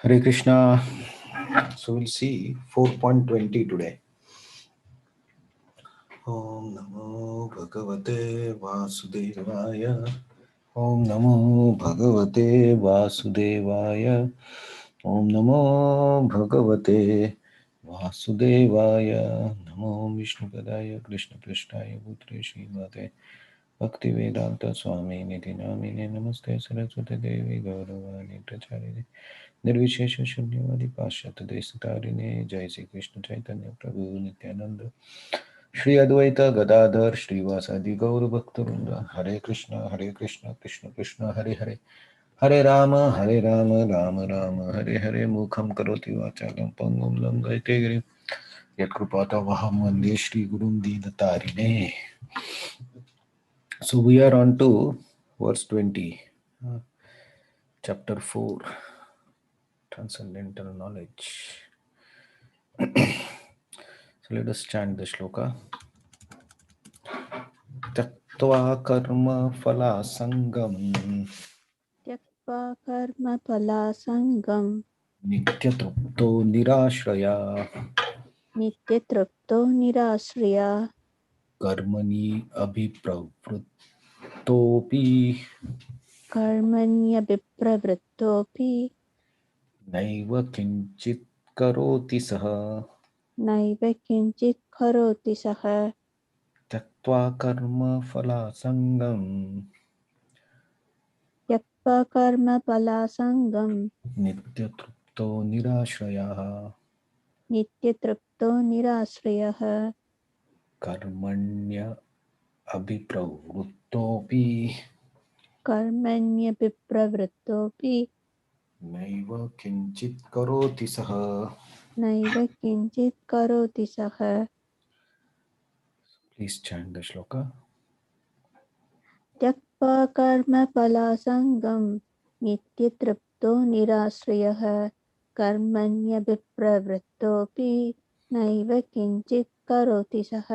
Hare Krishna. So we'll see 4.20 today. Om Namo Bhagavate Vasudevaya. Om Namo Bhagavate Vasudevaya. Om Namo Bhagavate Vasudevaya. Namo Vishnu Padaya Krishna Prishtaya Bhutre Srimate Bhakti Vedanta Swami Niti Namine Namaste Saraswati Devi Gauravani Pracharine निर्विशेष शून्यवादी पाश्चात्य देशतारिणे जय श्री कृष्ण चैतन्य प्रभु नित्यानंद श्री अद्वैत गदाधर श्रीवासादि गौर भक्तवृंद हरे कृष्ण कृष्ण कृष्ण हरे हरे हरे राम राम राम हरे हरे मुखम करोति वाचालं पंगुं लंघयते गिरिं यत्कृपातमहं वन्दे श्रीगुरुं दीनतारिणे. So we are on to verse 20, chapter 4, transcendental knowledge. So let us chant the shloka. Tyaktva karma phala sangam त्यक्त्वा कर्मफलासङ्गं nityatrupto nirashraya नित्यतृप्तो निराश्रया karmani abhipravrittopi कर्मण्यभिप्रवृत्तोऽपि naiva kinchit karoti saha. नैव किञ्चित् करोति सः। Tyaktva karma phala sangam त्यक्त्वा कर्मफलासङ्गं nityatrupto nirashraya नित्यतृप्तो निराश्रयः karmanya abhipravrittopi कर्मण्यभिप्रवृत्तोऽपि naiva kinchit karoti saha. नैव किञ्चित् करोति सः। Please chant the shloka. त्यक्त्वा कर्मफलासङ्गं नित्यतृप्तो निराश्रयः कर्मण्यभिप्रवृत्तोऽपि नैव किञ्चित् करोति सः।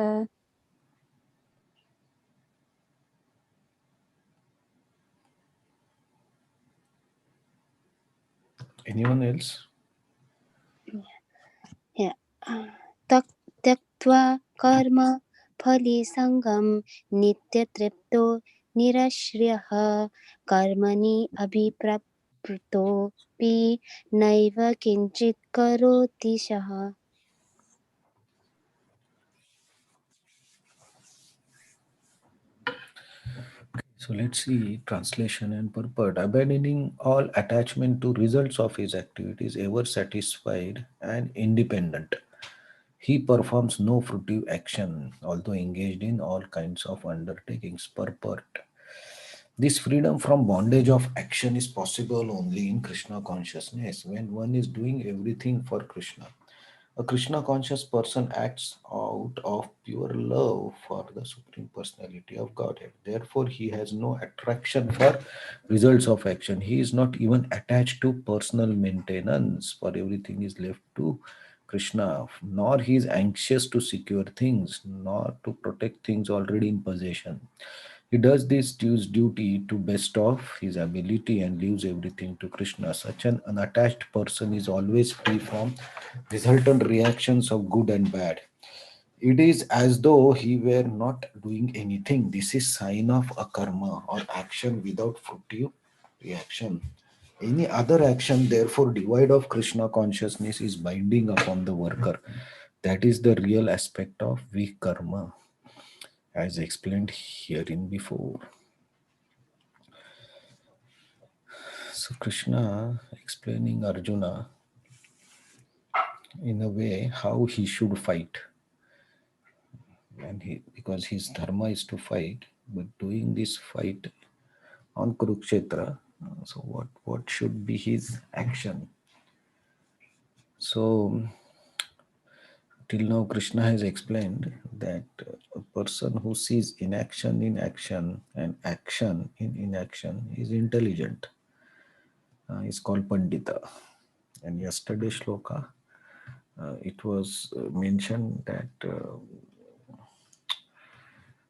Anyone else? Yeah. त्यक्त्वा कर्म फलिसङ्गं नित्यतृप्तो निरश्रियः कर्मणि अभिप्रवृत्तोऽपि नैव किञ्चित् करोति सः। So let's see translation and purport. Abandoning all attachment to results of his activities, ever satisfied and independent. He performs no fruitive action, although engaged in all kinds of undertakings. Purport. This freedom from bondage of action is possible only in Krishna consciousness when one is doing everything for Krishna. A Krishna conscious person acts out of pure love for the Supreme Personality of Godhead. Therefore, he has no attraction for results of action. He is not even attached to personal maintenance, for everything is left to Krishna. Nor he is anxious to secure things, nor to protect things already in possession. He does this duty to best of his ability and leaves everything to Krishna. Such an unattached person is always free from resultant reactions of good and bad. It is as though he were not doing anything. This is sign of a karma or action without fruitive reaction. Any other action, therefore, devoid of Krishna consciousness is binding upon the worker. That is the real aspect of weak karma, as explained herein before. So Krishna explaining Arjuna in a way how he should fight, and he, because his dharma is to fight, but doing this fight on Kurukshetra, so what should be his action? So till now Krishna has explained that a person who sees inaction in action and action in inaction is intelligent, is called Pandita. And yesterday shloka, it was mentioned that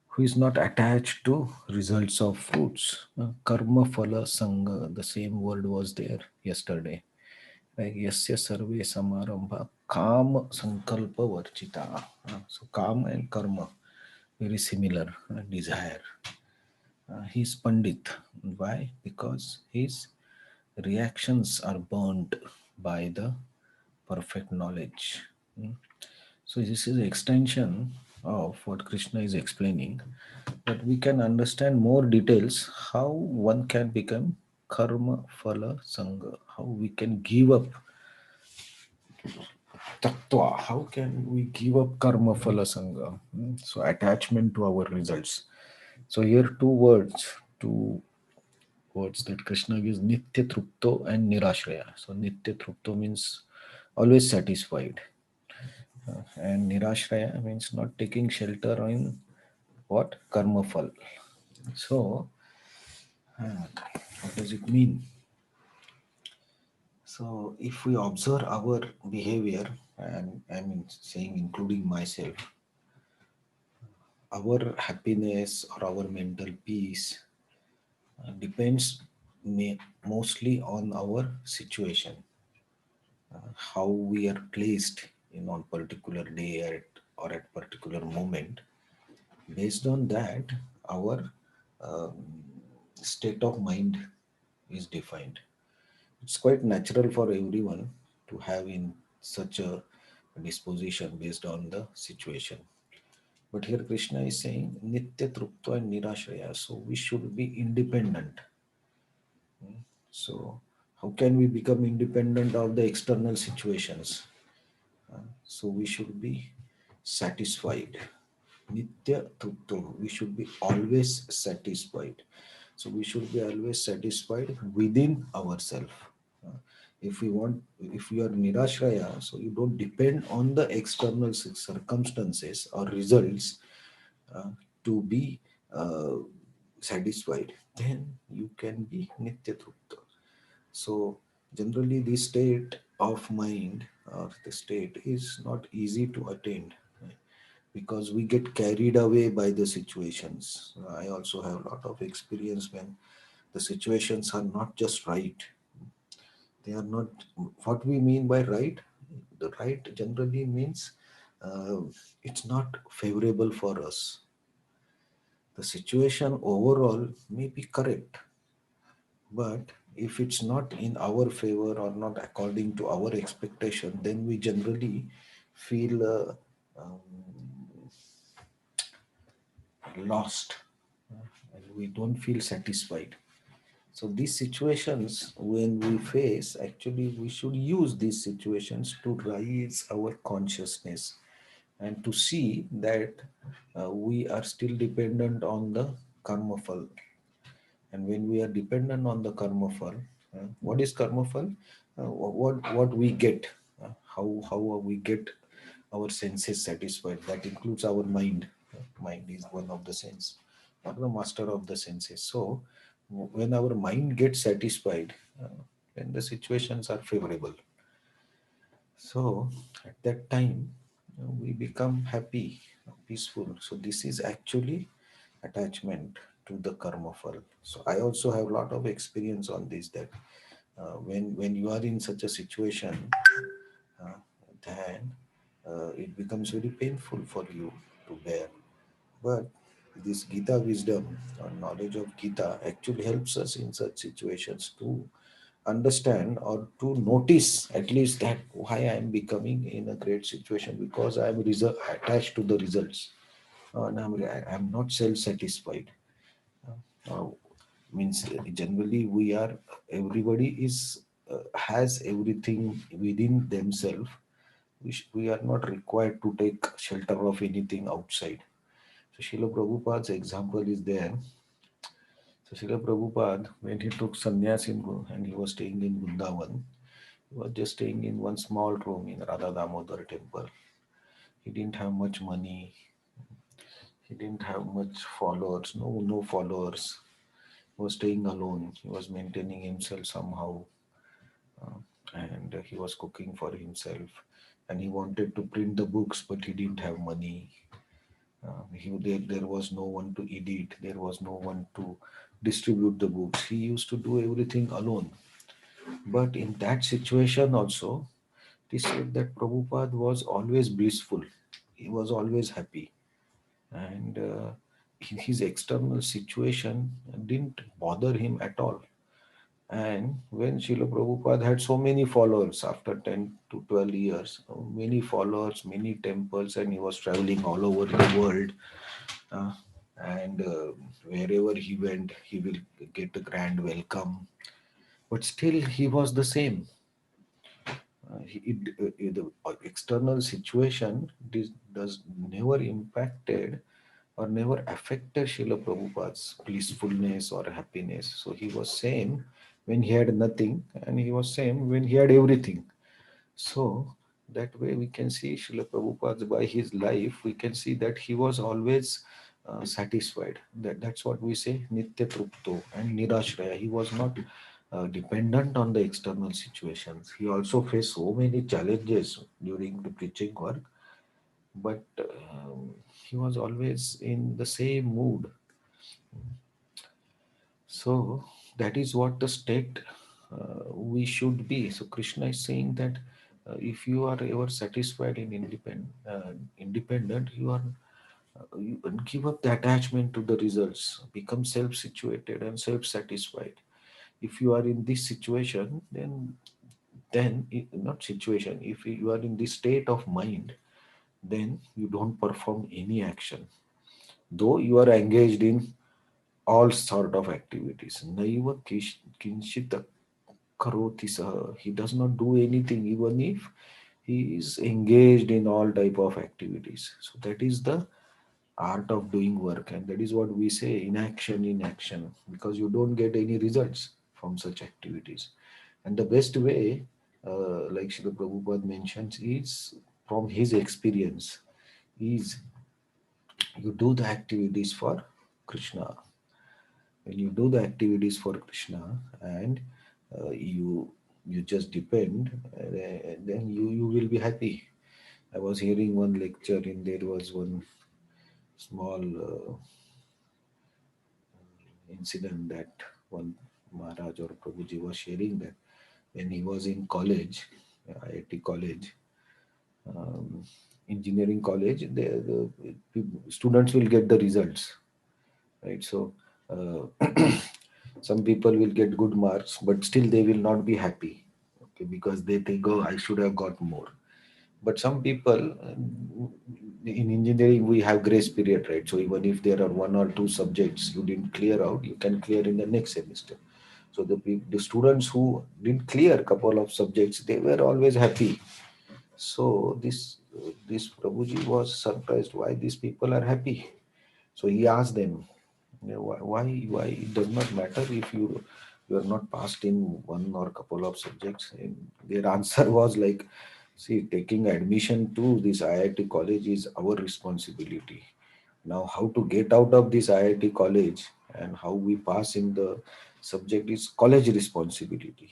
who is not attached to results of fruits. Karma phala sangha, the same word was there yesterday. like yasya sarve samarambha kam sankalpa varchita. So kam and karma very similar. Desire. He's pandit. Why? Because his reactions are burnt by the perfect knowledge. Hmm. So this is an extension of what Krishna is explaining, that we can understand more details how one can become karma phala sangha, how we can give up tattva, how can we give up karma phala sangha. So attachment to our results. So here two words that Krishna gives, nitya trupto and nirashraya. So nitya trupto means always satisfied, and nirashraya means not taking shelter in what karma phal. So what does it mean? So if we observe our behavior, and I mean saying including myself, our happiness or our mental peace depends mostly on our situation, how we are placed in on particular day or at particular moment. Based on that, our um, state of mind is defined. It's quite natural for everyone to have in such a disposition based on the situation. But here Krishna is saying Nitya Trupta and Nirashraya. So we should be independent. So how can we become independent of the external situations? So we should be satisfied. Nitya Trupto. We should be always satisfied. So we should be always satisfied within ourselves. If we want, if you are nirashraya, so you don't depend on the external circumstances or results uh, to be uh, satisfied, then you can be nitya trupta. So generally, the state of mind or the state is not easy to attain, right? Because we get carried away by the situations. I also have a lot of experience when the situations are not just right. They are not what we mean by right. The right generally means uh, it's not favorable for us. The situation overall may be correct, but if it's not in our favor or not according to our expectation, then we generally feel um, lost, and we don't feel satisfied. So these situations, when we face, actually, we should use these situations to raise our consciousness and to see that we are still dependent on the karma phal. And when we are dependent on the karma phal, what is karma phal? What we get, how we get our senses satisfied. That includes our mind. Mind is one of the sense, not the master of the senses. So when our mind gets satisfied, then the situations are favorable. So at that time, we become happy, peaceful. So this is actually attachment to the karma phal. So I also have a lot of experience on this, that when you are in such a situation, uh, then it becomes very painful for you to bear. But this Gita wisdom or knowledge of Gita actually helps us in such situations to understand or to notice at least that why I am becoming in a great situation, because I am attached to the results, and I'm not self-satisfied. Uh, Means generally we are, everybody is has everything within themselves. We are not required to take shelter of anything outside. So Srila Prabhupada's example is there. So Srila Prabhupada, when he took sannyas and he was staying in Vrindavan, he was just staying in one small room in Radha Damodar temple. He didn't have much money. He didn't have much followers. No followers. He was staying alone. He was maintaining himself somehow, uh, and he was cooking for himself. And he wanted to print the books, but he didn't have money. There was no one to edit. There was no one to distribute the books. He used to do everything alone. But in that situation also, it is said that Prabhupada was always blissful. He was always happy. And his external situation didn't bother him at all. And when Srila Prabhupada had so many followers after 10 to 12 years, many followers, many temples, and he was traveling all over the world. Uh, and wherever he went, he will get a grand welcome. But still, he was the same. The external situation does never impacted or never affected Srila Prabhupada's blissfulness or happiness. So he was same when he had nothing, and he was same when he had everything. So that way we can see Srila Prabhupada by his life, we can see that he was always satisfied. That's what we say, Nitya Trupto and Nirashraya. He was not dependent on the external situations. He also faced so many challenges during the preaching work, but he was always in the same mood. So that is what the state we should be. So Krishna is saying that if you are ever satisfied and independent, you give up the attachment to the results, become self-situated and self-satisfied. If you are in this situation, not situation. If you are in this state of mind, then you don't perform any action, though you are engaged in all sort of activities. Naiva kinshita karoti saha. He does not do anything even if he is engaged in all type of activities. So that is the art of doing work, and that is what we say, inaction in action, because you don't get any results from such activities. And the best way, like Srila Prabhupada mentions, is from his experience, is you do the activities for Krishna. When you do the activities for Krishna, and you just depend, then you will be happy. I was hearing one lecture, and there was one small incident that one Maharaj or Prabhuji was sharing, that when he was in college, IIT college, um, engineering college, the students will get the results, right? So some people will get good marks, but still they will not be happy, okay, because they think, oh, I should have got more. But some people, in engineering we have grace period, right? So even if there are one or two subjects you didn't clear out, you can clear in the next semester. So the students who didn't clear a couple of subjects, they were always happy. So this Prabhuji was surprised why these people are happy. So he asked them, why it does not matter if you are not passed in one or couple of subjects. And their answer was like, see, taking admission to this IIT college is our responsibility. Now how to get out of this IIT college and how we pass in the subject is college responsibility.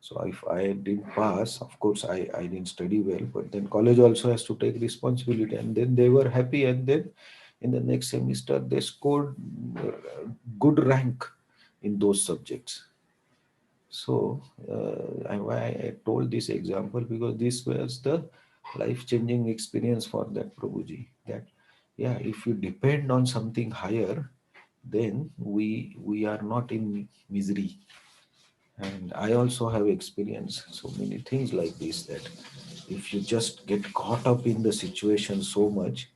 So if I didn't pass, of course I didn't study well, but then college also has to take responsibility. And then they were happy, and then in the next semester they scored good rank in those subjects. So why I told this example, because this was the life-changing experience for that Prabhuji. That yeah, if you depend on something higher, then we are not in misery. And I also have experienced so many things like this, that if you just get caught up in the situation so much,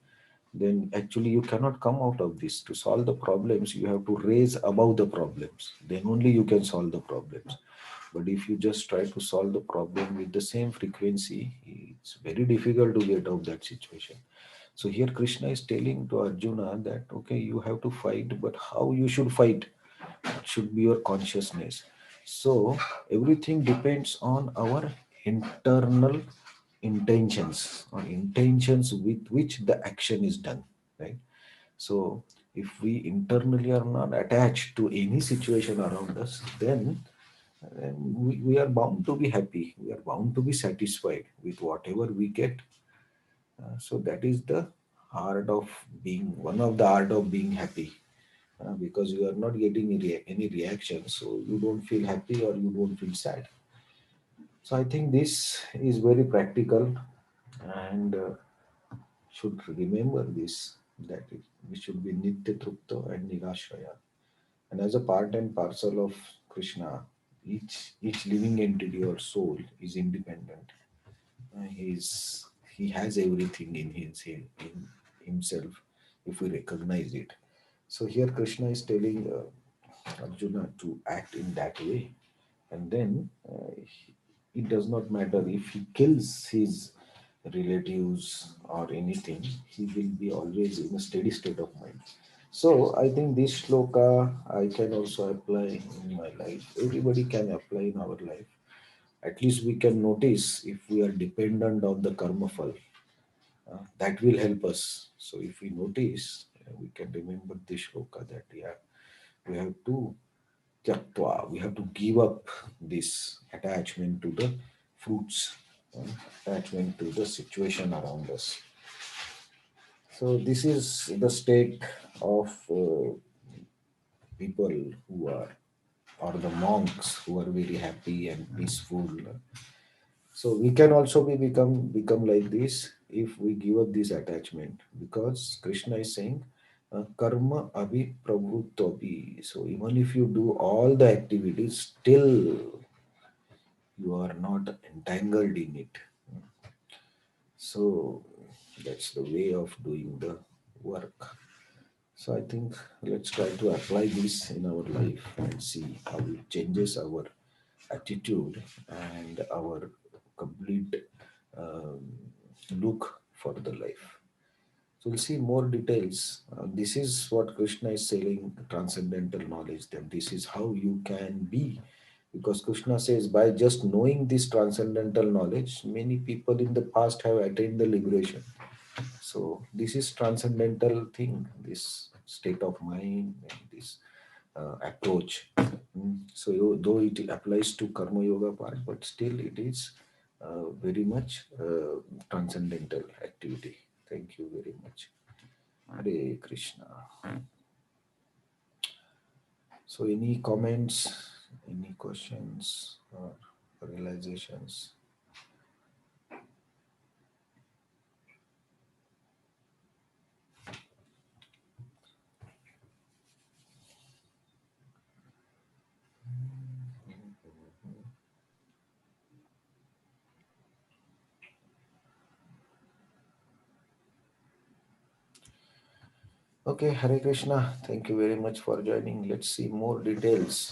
then actually you cannot come out of this. To solve the problems, you have to raise above the problems. Then only you can solve the problems. But if you just try to solve the problem with the same frequency, it's very difficult to get out of that situation. So here Krishna is telling to Arjuna that okay, you have to fight, but how you should fight? It should be your consciousness. So everything depends on our internal intentions, or intentions with which the action is done, right? So if we internally are not attached to any situation around us, then we are bound to be happy, we are bound to be satisfied with whatever we get. So that is the art of being, one of the art of being happy, because you are not getting any reaction, so you don't feel happy or you don't feel sad. So I think this is very practical, and should remember this, that we should be Nitya Trupta and Nirashraya. And as a part and parcel of Krishna, each living entity or soul is independent. He has everything in himself if we recognize it. So here Krishna is telling Arjuna to act in that way, and then it does not matter if he kills his relatives or anything, he will be always in a steady state of mind. So I think this shloka I can also apply in my life. Everybody can apply in our life. At least we can notice if we are dependent on the karma fal. That will help us. So if we notice, we can remember this shloka that yeah, we have to tyaktva, we have to give up this attachment to the fruits, uh, attachment to the situation around us. So this is the state of people who are, or the monks who are very happy and peaceful. So we can also become like this if we give up this attachment, because Krishna is saying karma abhi prabhutvapi. So even if you do all the activities, still you are not entangled in it. So that's the way of doing the work. So I think let's try to apply this in our life and see how it changes our attitude and our complete um, look for the life. So we'll see more details. This is what Krishna is saying, transcendental knowledge, that this is how you can be. Because Krishna says, by just knowing this transcendental knowledge, many people in the past have attained the liberation. So this is transcendental thing, this state of mind and this approach. So though it applies to karma yoga part, but still it is very much transcendental activity. Thank you very much. Hare Krishna. So any comments, any questions or realizations? Okay, Hare Krishna. Thank you very much for joining. Let's see more details